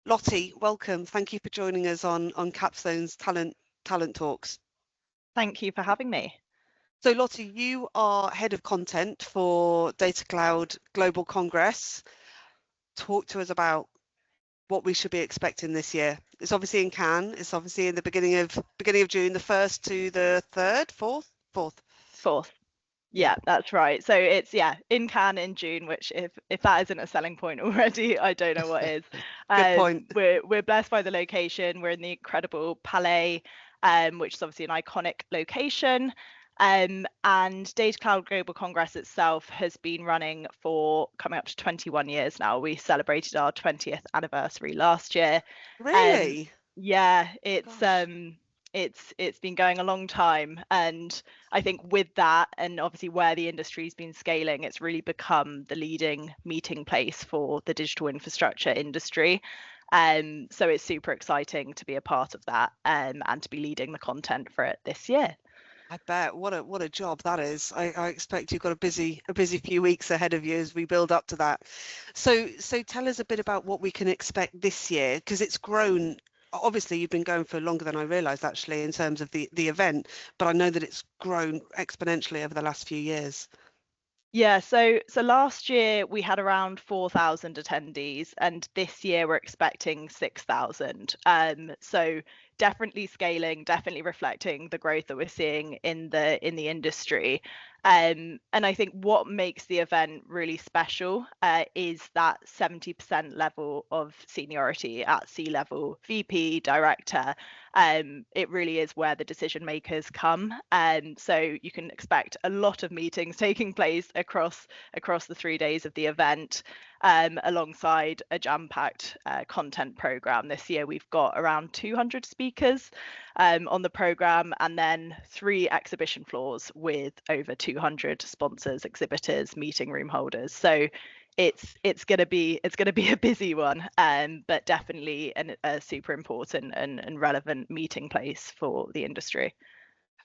Lottie, welcome. Thank you for joining us on Capstone's Talent Talks. Thank you for having me. So Lottie, you are head of content for Datacloud Global Congress. Talk to us about what we should be expecting this year. It's obviously in Cannes. It's obviously in the beginning of June, the 1st to the 3rd, 4th? 4th. Yeah, that's right. So it's in Cannes in June, which if that isn't a selling point already, I don't know what is. Good point. We're blessed by the location. We're in the incredible Palais, which is obviously an iconic location. And Datacloud Global Congress itself has been running for coming up to 21 years now. We celebrated our 20th anniversary last year. Really? Yeah, Gosh. It's been going a long time, and I think with that, and obviously where the industry's been scaling, it's really become the leading meeting place for the digital infrastructure industry. So it's super exciting to be a part of that, and to be leading the content for it this year. I bet. What a job that is. I expect you've got a busy few weeks ahead of you as we build up to that. So tell us a bit about what we can expect this year, because it's grown. Obviously, you've been going for longer than I realised, actually, in terms of the event, but I know that it's grown exponentially over the last few years. Yeah, so last year we had around 4,000 attendees, and this year we're expecting 6,000. So definitely scaling, definitely reflecting the growth that we're seeing in the industry. And I think what makes the event really special is that 70% level of seniority at C-level, VP, director. It really is where the decision makers come. So you can expect a lot of meetings taking place across the 3 days of the event, alongside a jam-packed content program. This year we've got around 200 speakers on the program, and then 3 exhibition floors with over 200 sponsors, exhibitors, meeting room holders. So it's going to be a busy one, but definitely a super important and relevant meeting place for the industry.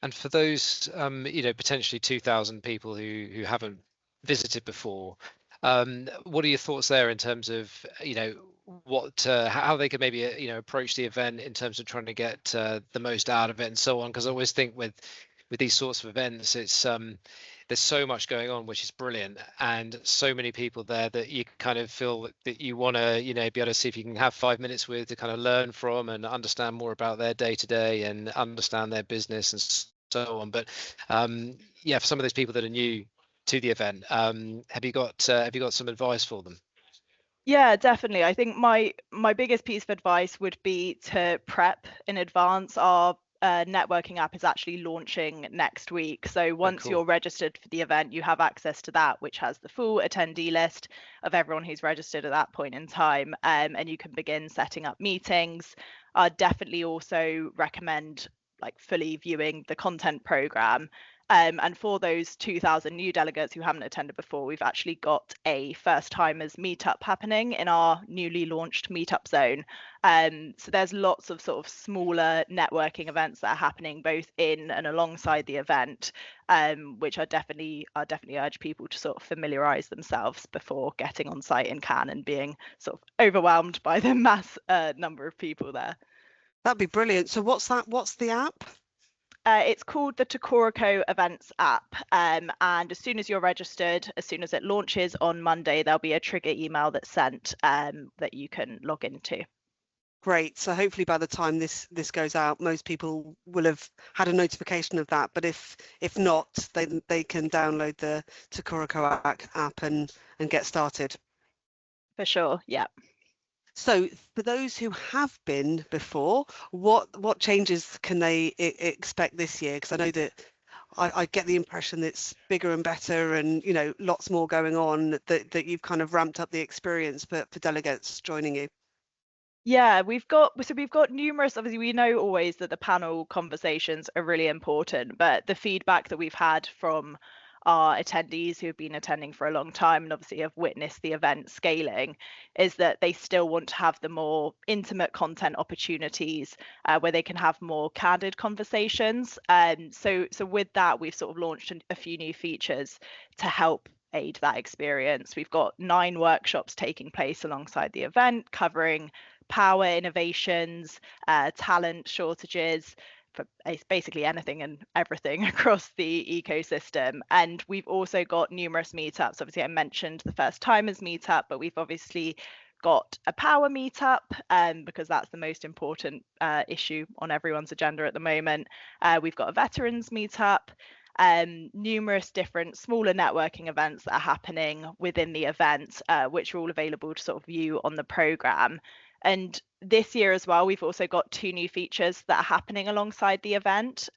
And for those potentially 2,000 people who haven't visited before, what are your thoughts there in terms of what how they could maybe approach the event in terms of trying to get the most out of it and so on? Because I always think with these sorts of events, it's there's so much going on, which is brilliant, and so many people there that you kind of feel that you want to be able to see if you can have 5 minutes with to kind of learn from and understand more about their day to day and understand their business and so on. But for some of those people that are new to the event, have you got some advice for them? Yeah, definitely. I think my biggest piece of advice would be to prep in advance. Our networking app is actually launching next week. So once cool. You're registered for the event, you have access to that, which has the full attendee list of everyone who's registered at that point in time. And you can begin setting up meetings. I'd definitely also recommend fully viewing the content program. And for those 2,000 new delegates who haven't attended before, we've actually got a first timers meetup happening in our newly launched meetup zone. So there's lots of sort of smaller networking events that are happening both in and alongside the event, which I definitely urge people to sort of familiarize themselves before getting on site in Cannes and being sort of overwhelmed by the mass number of people there. That'd be brilliant. So what's that? What's the app? It's called the Tokoroco Events app, and as soon as you're registered, as soon as it launches on Monday, there'll be a trigger email that's sent that you can log into. Great. So hopefully by the time this goes out, most people will have had a notification of that. But if not, they can download the Tokoroco app and get started. For sure, yeah. So for those who have been before, what changes can they expect this year? Because I know that I get the impression that it's bigger and better and lots more going on, that you've kind of ramped up the experience for delegates joining you. Yeah, we've got numerous, obviously we know always that the panel conversations are really important, but the feedback that we've had from our attendees who have been attending for a long time and obviously have witnessed the event scaling is that they still want to have the more intimate content opportunities where they can have more candid conversations. So with that, we've sort of launched a few new features to help aid that experience. We've got 9 workshops taking place alongside the event covering power innovations, talent shortages, for basically anything and everything across the ecosystem. And we've also got numerous meetups. Obviously, I mentioned the first timers meetup, but we've obviously got a power meetup because that's the most important issue on everyone's agenda at the moment. We've got a veterans meetup, numerous different smaller networking events that are happening within the event, which are all available to sort of view on the programme. And this year as well, we've also got 2 new features that are happening alongside the event.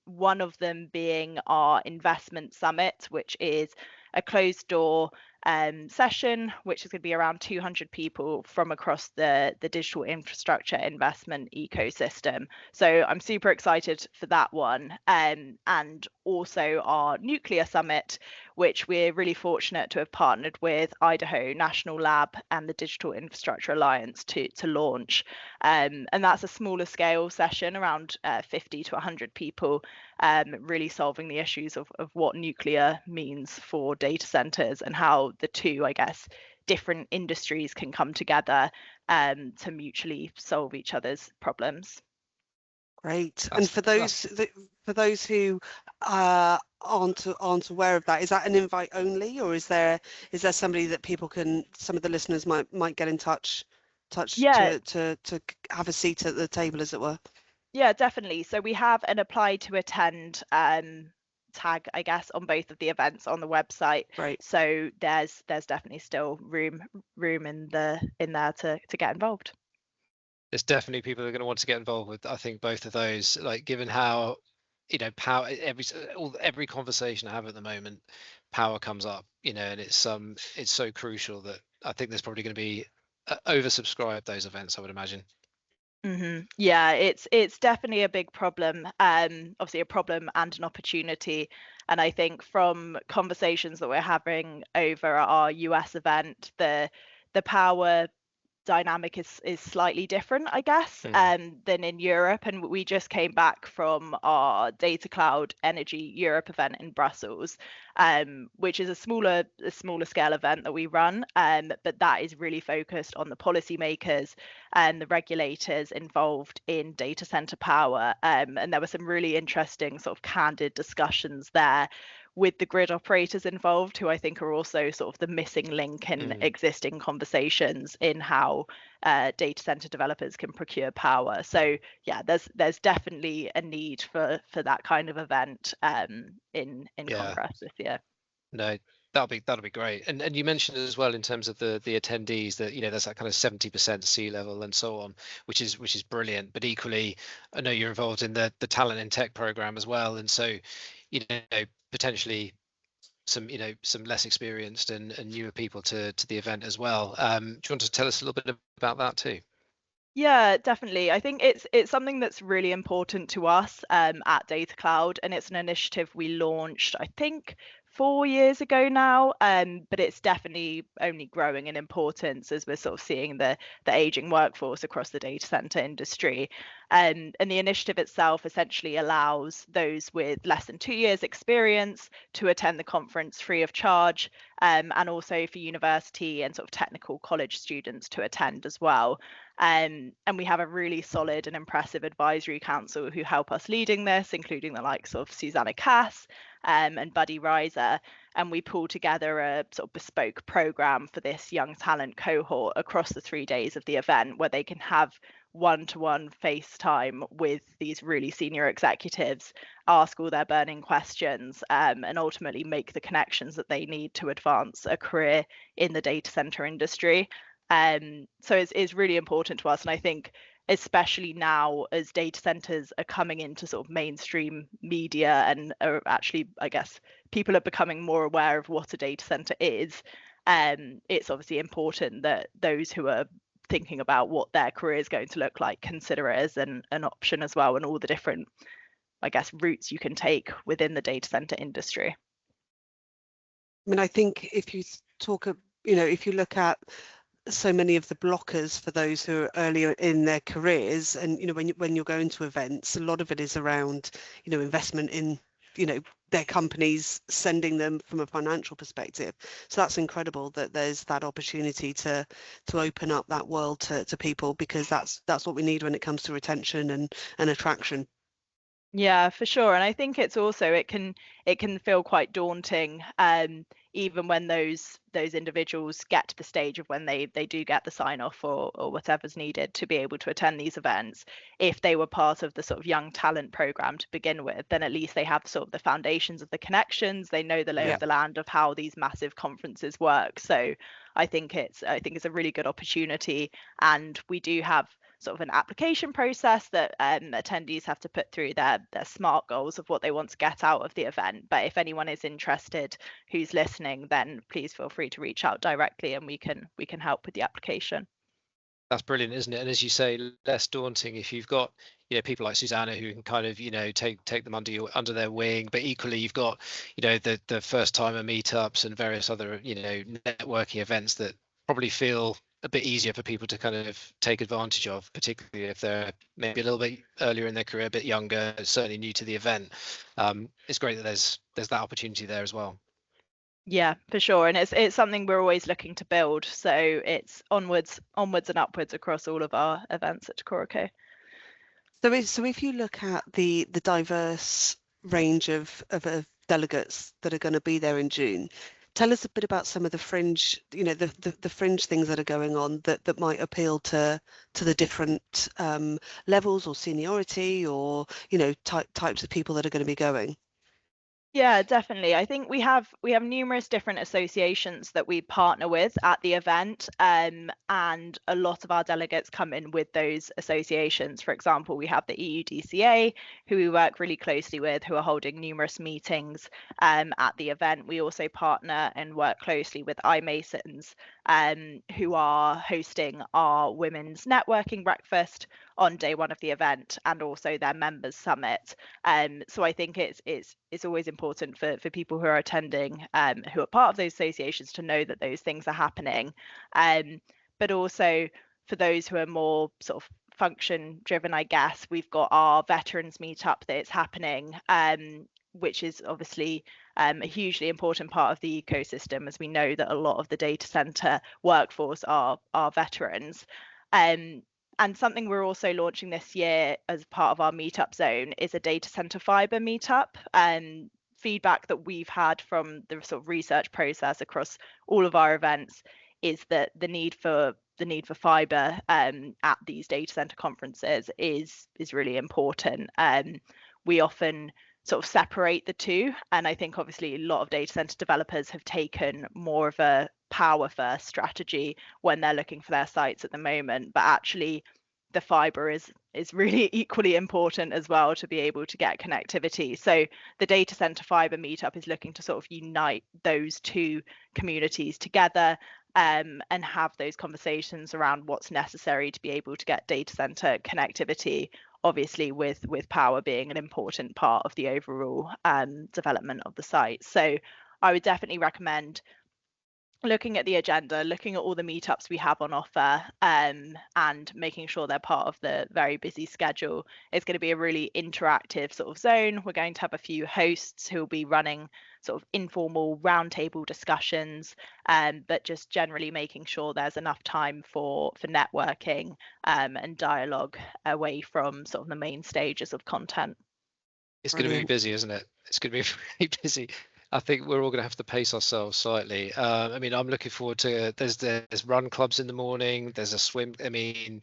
One of them being our investment summit, which is a closed door session, which is going to be around 200 people from across the digital infrastructure investment ecosystem. So I'm super excited for that one. And also our nuclear summit, which we're really fortunate to have partnered with Idaho National Lab and the Digital Infrastructure Alliance to launch. And that's a smaller scale session, around 50 to 100 people, really solving the issues of what nuclear means for data centers and how the two, I guess, different industries can come together to mutually solve each other's problems. Great. And for those who aren't aware of that, is that an invite only, or is there somebody that people can, some of the listeners might get in touch to have a seat at the table, as it were? Yeah, definitely. So we have an apply to attend tag, I guess, on both of the events on the website. Right. So there's definitely still room in there to get involved. There's definitely people who are going to want to get involved with, I think, both of those, like, given how, power, every conversation I have at the moment, power comes up, and it's so crucial that I think there's probably going to be oversubscribed, those events, I would imagine. Yeah, it's definitely a big problem, obviously a problem and an opportunity. And I think from conversations that we're having over our US event, the power dynamic is slightly different, I guess, than in Europe. And we just came back from our Datacloud Energy Europe event in Brussels, which is a smaller scale event that we run, but that is really focused on the policymakers and the regulators involved in data center power. And there were some really interesting sort of candid discussions there with the grid operators involved, who I think are also sort of the missing link in existing conversations in how data center developers can procure power. So yeah, there's definitely a need for that kind of event in Congress this year. No, that'll be great. And you mentioned as well, in terms of the attendees, that there's that kind of 70% C level and so on, which is brilliant. But equally, I know you're involved in the talent in tech program as well, and so potentially some some less experienced and newer people to the event as well. Do you want to tell us a little bit about that too? Yeah, definitely. I think it's something that's really important to us at Datacloud, and it's an initiative we launched, I think, 4 years ago now, but it's definitely only growing in importance as we're sort of seeing the aging workforce across the data center industry. And the initiative itself essentially allows those with less than 2 years experience to attend the conference free of charge, and also for university and sort of technical college students to attend as well. And we have a really solid and impressive advisory council who help us leading this, including the likes of Susanna Cass and Buddy Reiser. And we pull together a sort of bespoke program for this young talent cohort across the 3 days of the event, where they can have one-to-one FaceTime with these really senior executives, ask all their burning questions, and ultimately make the connections that they need to advance a career in the data center industry. So it's really important to us, and I think especially now as data centers are coming into sort of mainstream media and are actually, I guess, people are becoming more aware of what a data center is. It's obviously important that those who are thinking about what their career is going to look like consider it as an option as well, and all the different, I guess, routes you can take within the data center industry. I mean, I think if you talk, if you look at so many of the blockers for those who are earlier in their careers, and when you're going to events, a lot of it is around investment in their companies sending them from a financial perspective. So that's incredible that there's that opportunity to open up that world to people, because that's what we need when it comes to retention and attraction. Yeah, for sure. And I think it's also it can feel quite daunting, even when those individuals get to the stage of when they do get the sign off or whatever's needed to be able to attend these events. If they were part of the sort of young talent program to begin with, then at least they have sort of the foundations of the connections. They know the lay of the land of how these massive conferences work. So I think it's a really good opportunity, and we do have sort of an application process that attendees have to put through their SMART goals of what they want to get out of the event. But if anyone is interested who's listening, then please feel free to reach out directly, and we can help with the application. That's brilliant, isn't it? And as you say, less daunting if you've got people like Susanna who can kind of take them under their wing, but equally you've got the first timer meetups and various other networking events that probably feel a bit easier for people to kind of take advantage of, particularly if they're maybe a little bit earlier in their career, a bit younger, certainly new to the event. It's great that there's that opportunity there as well. Yeah, for sure. And it's something we're always looking to build. So it's onwards and upwards across all of our events at Coote. So if you look at the diverse range of delegates that are going to be there in June, tell us a bit about some of the fringe, the fringe things that are going on that might appeal to the different levels or seniority or types of people that are going to be going. Yeah, definitely. I think we have numerous different associations that we partner with at the event, and a lot of our delegates come in with those associations. For example, we have the EUDCA, who we work really closely with, who are holding numerous meetings at the event. We also partner and work closely with iMasons, who are hosting our women's networking breakfast on day one of the event, and also their members summit. So I think it's always important for people who are attending, who are part of those associations, to know that those things are happening. But also for those who are more sort of function driven, I guess, we've got our veterans meetup that is happening, which is obviously a hugely important part of the ecosystem, as we know that a lot of the data center workforce are veterans. And something we're also launching this year as part of our meetup zone is a data center fiber meetup. And feedback that we've had from the sort of research process across all of our events is that the need for fiber at these data center conferences is really important. We often sort of separate the two, and I think obviously a lot of data center developers have taken more of a power first strategy when they're looking for their sites at the moment, but actually the fiber is really equally important as well to be able to get connectivity. So the data center fiber meetup is looking to sort of unite those two communities together, and have those conversations around what's necessary to be able to get data center connectivity, obviously with power being an important part of the overall development of the site. So I would definitely recommend looking at the agenda, looking at all the meetups we have on offer, and making sure they're part of the very busy schedule. It's going to be a really interactive sort of zone. We're going to have a few hosts who will be running sort of informal roundtable discussions, but just generally making sure there's enough time for networking and dialogue away from sort of the main stages of content. It's going to be busy, isn't it? It's going to be really busy. I think we're all going to have to pace ourselves slightly. I mean, I'm looking forward to there's run clubs in the morning. There's a swim. I mean,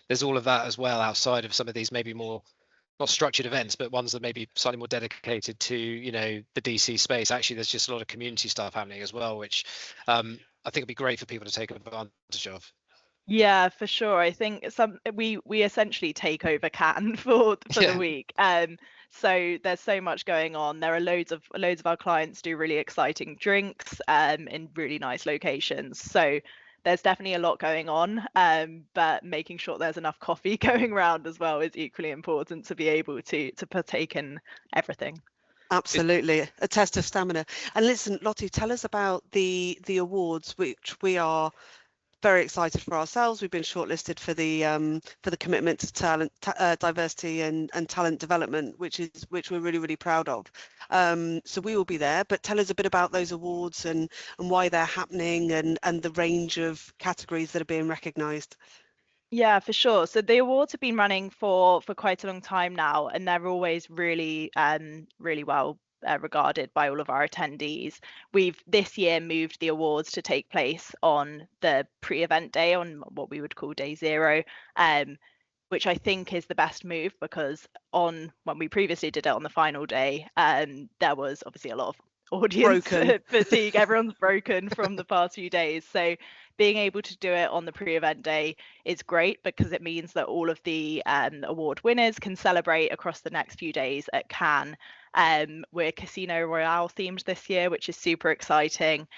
there's all of that as well outside of some of these maybe more not structured events, but ones that may be slightly more dedicated to the DC space. Actually, there's just a lot of community stuff happening as well, which I think would be great for people to take advantage of. Yeah, for sure. I think we essentially take over Cannes for the week. So there's so much going on. There are loads of our clients do really exciting drinks in really nice locations. So there's definitely a lot going on, but making sure there's enough coffee going around as well is equally important to be able to partake in everything. Absolutely, a test of stamina. And listen, Lottie, tell us about the awards which we are very excited for ourselves. We've been shortlisted for the commitment to talent, diversity and talent development, which we're really, really proud of. So we will be there. But tell us a bit about those awards and why they're happening and the range of categories that are being recognised. Yeah, for sure. So the awards have been running for quite a long time now, and they're always really really well regarded by all of our attendees. We've this year moved the awards to take place on the pre-event day, on what we would call day zero, which I think is the best move, because when we previously did it on the final day, there was obviously a lot of audience fatigue. Everyone's broken from the past few days. So being able to do it on the pre-event day is great, because it means that all of the award winners can celebrate across the next few days at Cannes. We're Casino Royale themed this year, which is super exciting.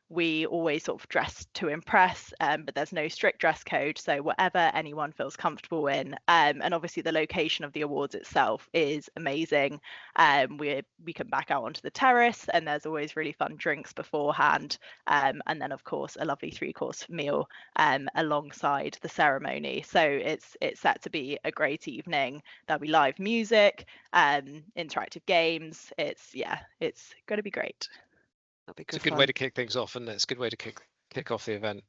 We always sort of dress to impress, but there's no strict dress code, so whatever anyone feels comfortable in. And obviously the location of the awards itself is amazing. We can back out onto the terrace, and there's always really fun drinks beforehand, and then of course a lovely 3-course meal alongside the ceremony. So it's set to be a great evening. There'll be live music, interactive games. It's going to be great. It's a good way to kick things off, and it's a good way to kick off the event.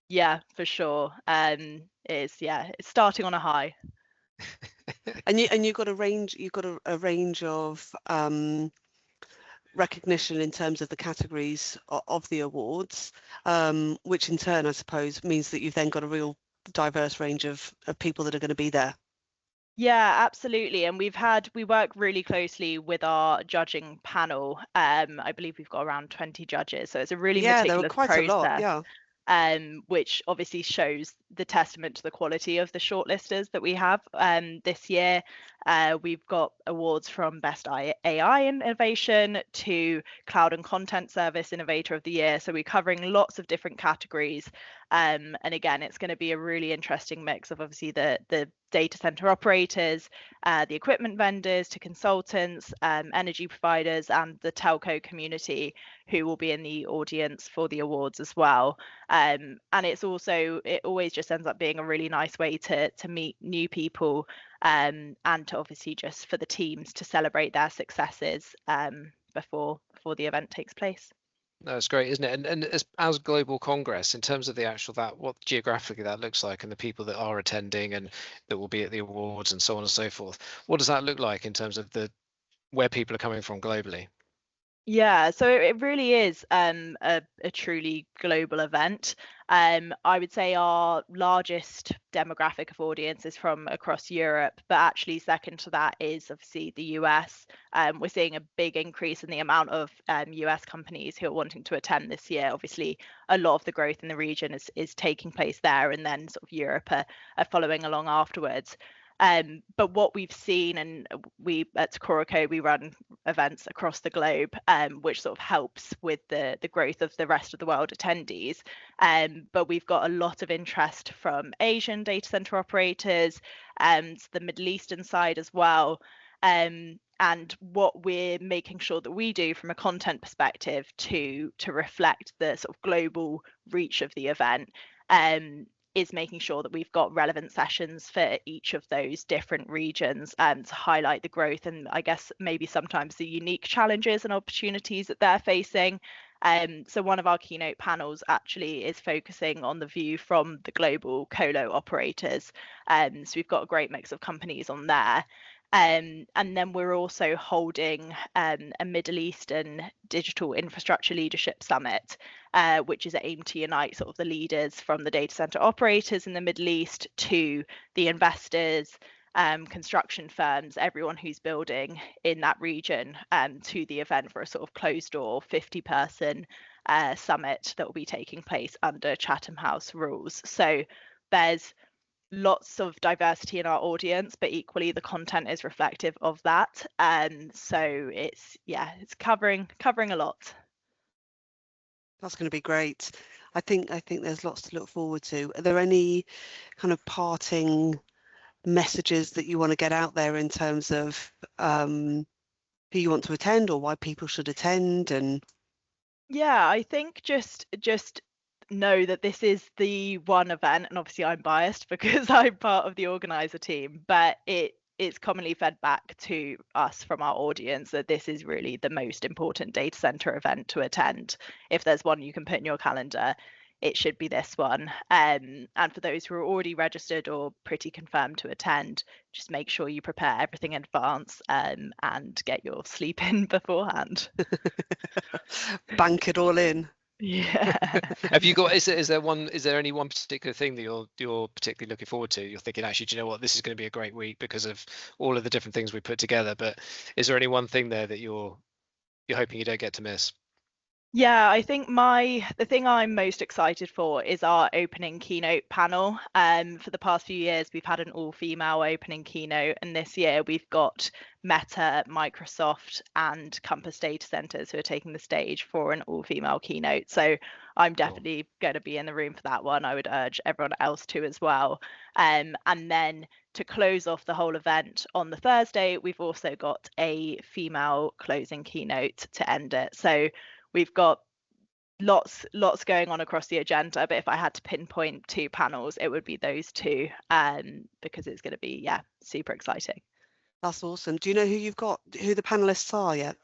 Yeah, for sure. It's starting on a high. And you've got a range. You've got a range of recognition in terms of the categories of the awards, which in turn, I suppose, means that you've then got a real diverse range of people that are going to be there. Yeah, absolutely. And we work really closely with our judging panel. I believe we've got around 20 judges, so it's a really meticulous process. A lot, yeah. Which obviously shows the testament to the quality of the shortlisters that we have. This year, we've got awards from Best AI Innovation to Cloud and Content Service Innovator of the Year. So we're covering lots of different categories. And again, it's going to be a really interesting mix of obviously the data center operators, the equipment vendors to consultants, energy providers, and the telco community, who will be in the audience for the awards as well. And it always just ends up being a really nice way to meet new people, and to obviously just for the teams to celebrate their successes before the event takes place. That's great, isn't it? And as Global Congress, in terms of the actual what geographically that looks like, and the people that are attending and that will be at the awards and so on and so forth, what does that look like in terms of where people are coming from globally? Yeah, so it really is a truly global event. I would say our largest demographic of audience is from across Europe, but actually second to that is obviously the US. We're seeing a big increase in the amount of US companies who are wanting to attend this year. Obviously, a lot of the growth in the region is taking place there, and then sort of Europe are following along afterwards. But what we've seen, and we at Coote, we run events across the globe, which sort of helps with the growth of the rest of the world attendees. But we've got a lot of interest from Asian data center operators and the Middle Eastern side as well. And what we're making sure that we do from a content perspective to reflect the sort of global reach of the event is making sure that we've got relevant sessions for each of those different regions, to highlight the growth and I guess maybe sometimes the unique challenges and opportunities that they're facing. So one of our keynote panels actually is focusing on the view from the global colo operators. So we've got a great mix of companies on there. And then we're also holding a Middle Eastern Digital Infrastructure Leadership Summit, which is aimed to unite sort of the leaders from the data center operators in the Middle East to the investors, construction firms, everyone who's building in that region, to the event for a sort of closed door 50-person summit that will be taking place under Chatham House rules. So there's lots of diversity in our audience, but equally the content is reflective of that. And so it's covering a lot. That's going to be great. I think there's lots to look forward to. Are there any kind of parting messages that you want to get out there in terms of who you want to attend or why people should attend? And yeah, I think just know that this is the one event, and obviously I'm biased because I'm part of the organizer team, but it's commonly fed back to us from our audience that this is really the most important data center event to attend. If there's one you can put in your calendar, it should be this one. And for those who are already registered or pretty confirmed to attend, just make sure you prepare everything in advance and get your sleep in beforehand. Bank it all in. Yeah. Have you got, is there any one particular thing that you're particularly looking forward to? You're thinking, actually, do you know what, this is going to be a great week because of all of the different things we put together, but is there any one thing there that you're hoping you don't get to miss? Yeah, I think the thing I'm most excited for is our opening keynote panel. For the past few years, we've had an all-female opening keynote, and this year we've got Meta, Microsoft, and Compass Data Centers who are taking the stage for an all-female keynote. So I'm definitely going to be in the room for that one. I would urge everyone else to as well. And then to close off the whole event on the Thursday, we've also got a female closing keynote to end it. So we've got lots going on across the agenda, but if I had to pinpoint 2 panels, it would be those 2, because it's going to be, yeah, super exciting. That's awesome. Do you know who the panelists are yet?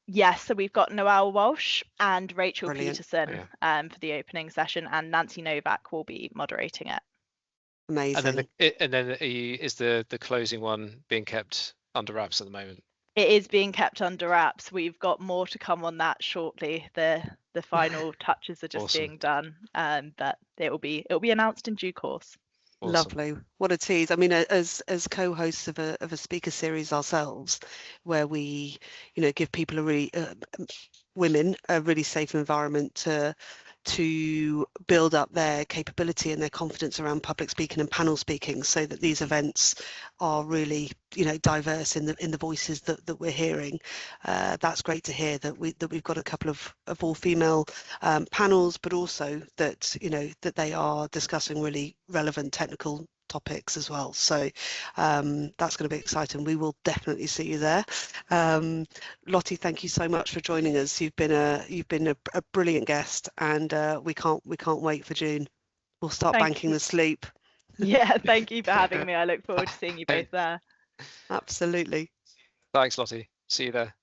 Yes, so we've got Noelle Walsh and Rachel Brilliant. Peterson for the opening session, and Nancy Novak will be moderating it. Amazing. And then is the closing one being kept under wraps at the moment? It is being kept under wraps. We've got more to come on that shortly. The final touches are just being done, but it will be announced in due course. Awesome. Lovely. What a tease. I mean, as co-hosts of a speaker series ourselves, where we, give people women a really safe environment to build up their capability and their confidence around public speaking and panel speaking, so that these events are really, diverse in the voices that we're hearing. That's great to hear that we've got a couple of all-female panels, but also that that they are discussing really relevant technical topics as well. So that's going to be exciting. We will definitely see you there. Lottie, thank you so much for joining us. You've been a brilliant guest, and we can't wait for June. We'll start banking the sleep. Yeah, thank you for having me. I look forward to seeing you both there. Absolutely. Thanks, Lottie. See you there.